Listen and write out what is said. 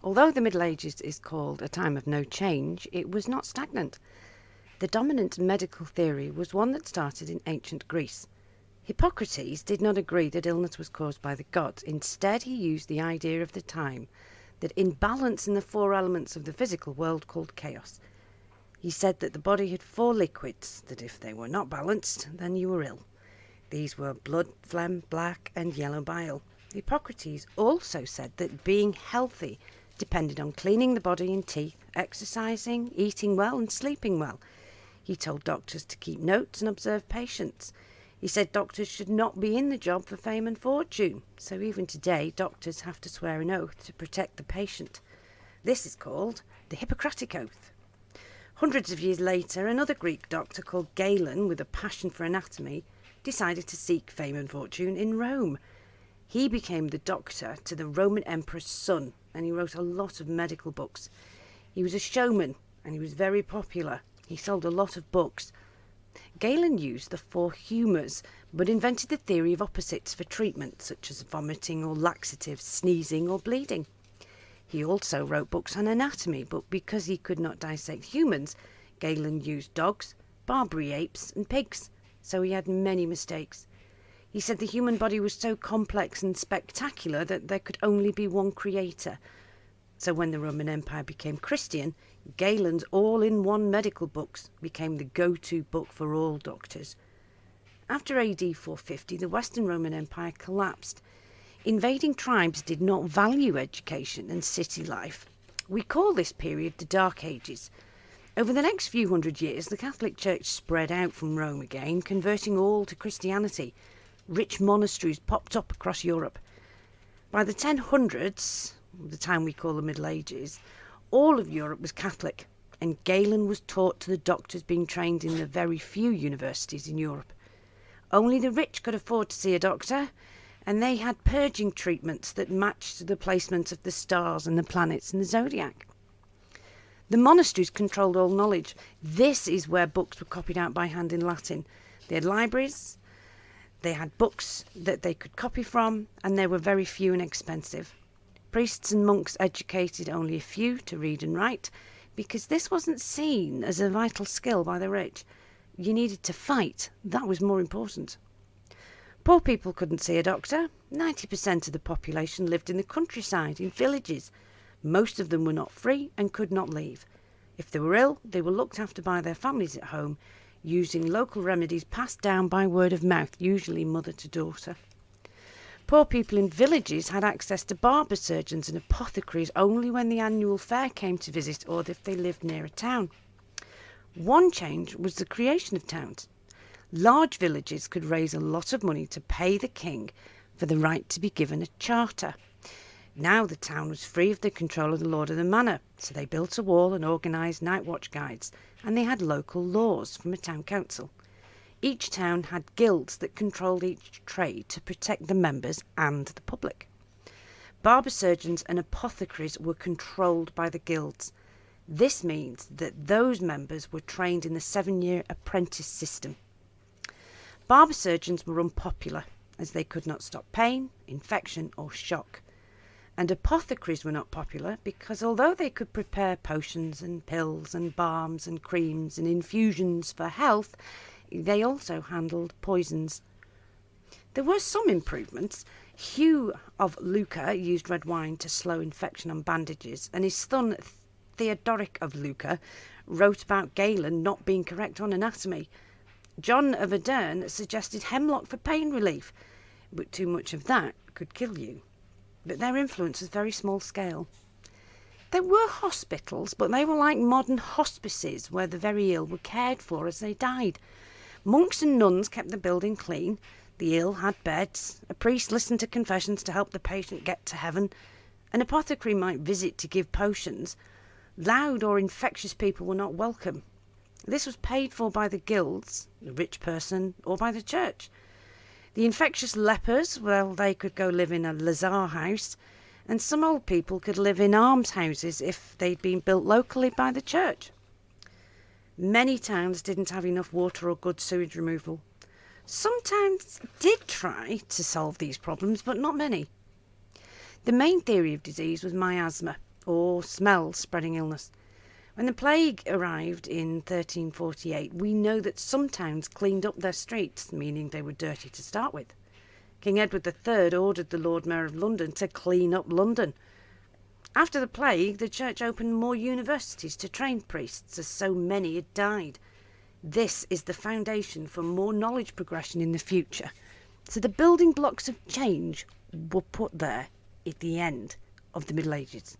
Although the Middle Ages is called a time of no change, it was not stagnant. The dominant medical theory was one that started in ancient Greece. Hippocrates did not agree that illness was caused by the gods. Instead, he used the idea of the time that imbalance in the four elements of the physical world called chaos. He said that the body had four liquids, that if they were not balanced, then you were ill. These were blood, phlegm, black and yellow bile. Hippocrates also said that being healthy depended on cleaning the body and teeth, exercising, eating well and sleeping well. He told doctors to keep notes and observe patients. He said doctors should not be in the job for fame and fortune. So even today, doctors have to swear an oath to protect the patient. This is called the Hippocratic Oath. Hundreds of years later, another Greek doctor called Galen, with a passion for anatomy, decided to seek fame and fortune in Rome. He became the doctor to the Roman emperor's son, and he wrote a lot of medical books. He was a showman, and he was very popular. He sold a lot of books. Galen used the four humours, but invented the theory of opposites for treatment, such as vomiting or laxatives, sneezing or bleeding. He also wrote books on anatomy, but because he could not dissect humans, Galen used dogs, Barbary apes and pigs, so he had many mistakes. He said the human body was so complex and spectacular that there could only be one creator. So when the Roman Empire became Christian, Galen's all-in-one medical books became the go-to book for all doctors. After AD 450, the Western Roman Empire collapsed. Invading tribes did not value education and city life. We call this period the Dark Ages. Over the next few hundred years, the Catholic Church spread out from Rome again, converting all to Christianity. Rich monasteries popped up across Europe. By the 1000s, the time we call the Middle Ages, all of Europe was Catholic, and Galen was taught to the doctors being trained in the very few universities in Europe. Only the rich could afford to see a doctor, and they had purging treatments that matched the placement of the stars and the planets in the zodiac. The monasteries controlled all knowledge. This is where books were copied out by hand in Latin. They had libraries, they had books that they could copy from, and they were very few and expensive. Priests and monks educated only a few to read and write, because this wasn't seen as a vital skill by the rich. You needed to fight. That was more important. Poor people couldn't see a doctor. 90% of the population lived in the countryside, in villages. Most of them were not free and could not leave. If they were ill, they were looked after by their families at home, using local remedies passed down by word of mouth, usually mother to daughter. Poor people in villages had access to barber surgeons and apothecaries only when the annual fair came to visit or if they lived near a town. One change was the creation of towns. Large villages could raise a lot of money to pay the king for the right to be given a charter. Now the town was free of the control of the lord of the manor, so they built a wall and organised night watch guides, and they had local laws from a town council. Each town had guilds that controlled each trade to protect the members and the public. Barber surgeons and apothecaries were controlled by the guilds. This means that those members were trained in the 7-year apprentice system. Barber surgeons were unpopular as they could not stop pain, infection or shock. And apothecaries were not popular because although they could prepare potions and pills and balms and creams and infusions for health, they also handled poisons. There were some improvements. Hugh of Lucca used red wine to slow infection on bandages, and his son Theodoric of Lucca wrote about Galen not being correct on anatomy. John of Adern suggested hemlock for pain relief, but too much of that could kill you. But their influence was very small scale. There were hospitals, but they were like modern hospices where the very ill were cared for as they died. Monks and nuns kept the building clean. The ill had beds. A priest listened to confessions to help the patient get to heaven. An apothecary might visit to give potions. Loud or infectious people were not welcome. This was paid for by the guilds, the rich person, or by the church. The infectious lepers, well, they could go live in a lazar house, and some old people could live in almshouses if they'd been built locally by the church. Many towns didn't have enough water or good sewage removal. Some towns did try to solve these problems, but not many. The main theory of disease was miasma. or smells spreading illness. When the plague arrived in 1348, we know that some towns cleaned up their streets, meaning they were dirty to start with. King Edward III ordered the Lord Mayor of London to clean up London. After the plague, the church opened more universities to train priests, as so many had died. This is the foundation for more knowledge progression in the future. So the building blocks of change were put there at the end of the Middle Ages.